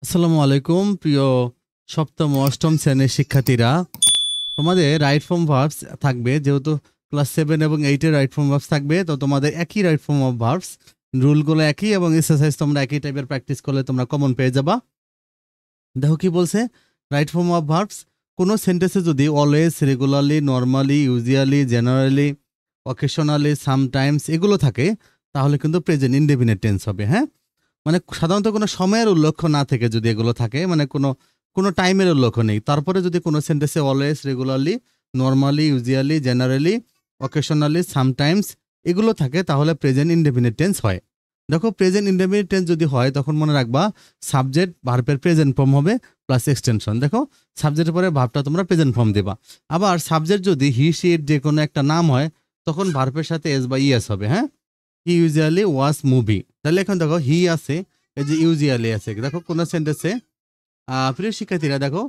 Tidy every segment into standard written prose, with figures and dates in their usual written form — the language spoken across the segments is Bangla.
আসসালামু আলাইকুম প্রিয় সপ্তম ও অষ্টম শ্রেণীর শিক্ষার্থীরা, তোমাদের রাইট ফর্ম ভার্বস থাকবে। যেহেতু ক্লাস 7 এবং 8 এর রাইট ফর্ম ভার্বস থাকবে, তো তোমাদের একই রাইট ফর্ম অফ ভার্বস, রুলগুলো একই এবং এক্সারসাইজ তোমরা একই টাইপের প্র্যাকটিস করলে তোমরা কমন পেয়ে যাবা। দেখো কি বলছে, রাইট ফর্ম অফ ভার্বস কোনো সেন্টেন্সে যদি always, regularly, normally, usually, generally, occasionally, sometimes এগুলো থাকে, তাহলে কিন্তু প্রেজেন্ট ইনডেফিনিট টেন্স হবে। হ্যাঁ, মানে সাধারণত কোনো সময়ের উল্লেখ না থেকে যদি এগুলো থাকে, মানে কোনো কোনো টাইমের উল্লেখ নেই, তারপরে যদি কোনো সেন্টেন্সে always, regularly, normally, usually, generally, occasionally, sometimes এগুলো থাকে, তাহলে প্রেজেন্ট ইনডেফিনিট টেন্স হয়। দেখো, প্রেজেন্ট ইনডেফিনিট টেন্স যদি হয়, তখন মনে রাখবা সাবজেক্ট ভার্বের প্রেজেন্ট ফর্ম হবে প্লাস এক্সটেনশন। দেখো, সাবজেক্টের পরে ভার্বটা তোমরা প্রেজেন্ট ফর্ম দেবা। আবার সাবজেক্ট যদি হি, সি এর যে কোনো একটা নাম হয়, তখন ভার্বের সাথে এস বা ইএস হবে। হ্যাঁ, হি ইউজুয়ালি ওয়াচ মুভি। তাহলে এখন দেখো হি আছে, এই যে ইউজুয়ালি আছে। দেখো কোন সেন্টেন্সে, প্রিয় শিক্ষার্থীরা দেখো,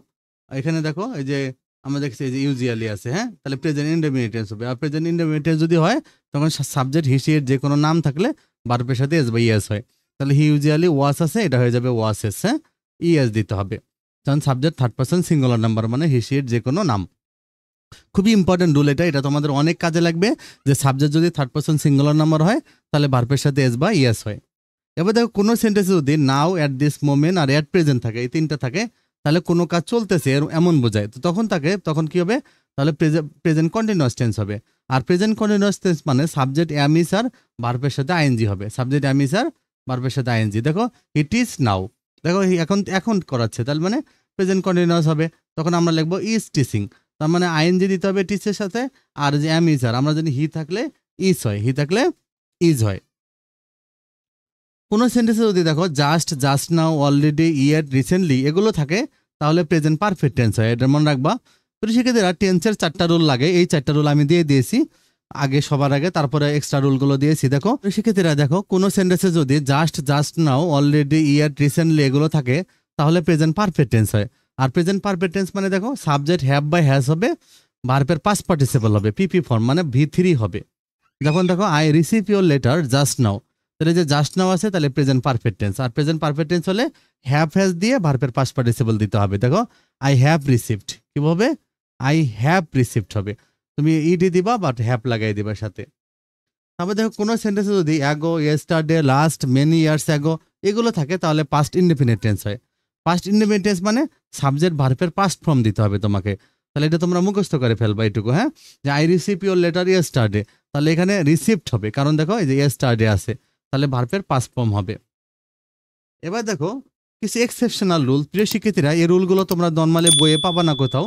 এখানে দেখো এই যে আমরা দেখছি এই যে ইউজুয়ালি আছে। হ্যাঁ, তাহলে প্রেজেন্ট ইনডেফিনিট টেন্স হবে। আর প্রেজেন্ট ইনডেফিনিট টেন্স যদি হয়, তখন সাবজেক্ট হি, সি এর যে কোনো নাম থাকলে ভার্বের সাথে এস বা ইএস হয়। তাহলে হি ইউজুয়ালি ওয়াচ আছে, এটা হয়ে যাবে ওয়াচেস। হ্যাঁ, ইএস দিতে হবে, কারণ subject third person singular number, মানে হি, সি এর যে কোনো নাম। খুবই ইম্পর্টেন্ট রুল এটা, এটা তোমাদের অনেক কাজে লাগবে। যে সাবজেক্ট যদি থার্ড পারসন সিঙ্গুলার নাম্বার হয়, তাহলে ভার্বের সাথে এস বা ইএস হয়। এবার দেখো, কোনো সেন্টেন্সে যদি নাও, অ্যাট দিস মোমেন্ট আর অ্যাট প্রেজেন্ট থাকে, এই তিনটা থাকে, তাহলে কোনো কাজ চলতেছে এমন বোঝায়। তো তখন কি হবে, তাহলে প্রেজেন্ট কন্টিনিউয়াস টেন্স হবে। আর প্রেজেন্ট কন্টিনিউয়াস টেন্স মানে সাবজেক্ট এম ইজ আর ভার্বের সাথে আইএনজি হবে। সাবজেক্ট এম ইজ আর ভার্বের সাথে আইএনজি। দেখো, ইট ইজ নাও, দেখো এখন এখন করাচ্ছে, তার মানে প্রেজেন্ট কন্টিনিউয়াস হবে। তখন আমরা লিখবো ইজ টিচিং, তার মানে আইএনজি দিতে হবে টিচের সাথে। আর যে এম ইজ আর, আমরা জানি হি থাকলে ইজ হয়, হি থাকলে ইজ হয়। কোনো সেন্টেন্সে যদি দেখো just, just now, already, yet, recently এগুলো থাকে, তাহলে প্রেজেন্ট পারফেক্ট টেন্স হয়। এটা মনে রাখবা। তো শিক্ষার্থীরা, টেন্সের 4টা রুল লাগে, এই 4টা রুল আমি দিয়ে দিয়েছি আগে, সবার আগে, তারপরে এক্সট্রা রুলগুলো দিয়েছি। দেখো শিক্ষার্থীরা, দেখো কোনো সেন্টেন্সে যদি just, just now, already, yet, recently এগুলো থাকে, তাহলে প্রেজেন্ট পারফেক্ট টেন্স হয়। আর প্রেজেন্ট পারফেক্ট টেন্স মানে দেখো সাবজেক্ট হ্যাভ বা হ্যাজ হবে, ভার্বের পাস্ট পার্টিসিপল হবে, পিপি ফর্ম মানে ভি3 হবে। যখন দেখো I receive your letter just now, তাহলে যে জাস্ট নাও আছে, তাহলে প্রেজেন্ট পারফেক্ট টেন্স। আর প্রেজেন্ট পারফেক্ট টেন্স হলে হ্যাভ হ্যাজ দিয়ে ভার্বের পাস্ট পার্টিসিপল দিতে হবে। দেখো, আই হ্যাভ রিসিভড কিভাবে, আই হ্যাভ রিসিভড হবে, তুমি ইডি দিবা বাট হ্যাভ লাগাই দিবা সাথে। তারপর দেখো, কোনো সেন্টেন্সে যদি ago, yesterday, last, many years ago এগুলো থাকে, তাহলে পাস্ট ইনডেফিনিট টেন্স হয়। পাস্ট ইনডেফিনিট টেন্স মানে সাবজেক্ট ভার্বের পাস্ট ফর্ম দিতে হবে তোমাকে। তাহলে এটা তোমরা মুখস্থ করে ফেলবা এইটুকু। হ্যাঁ, যে I receive your letter yesterday, তাহলে এখানে রিসিভড হবে, কারণ দেখো এই যে ইয়েস্টারডে আছে, তাহলে ভার্বের পাস্ট ফর্ম হবে। এবার দেখো কিছু এক্সেপশনাল রুল। প্রিয় শিক্ষার্থীরা, এই রুলগুলো তোমরা নর্মালি বইয়ে পাবা না কোথাও,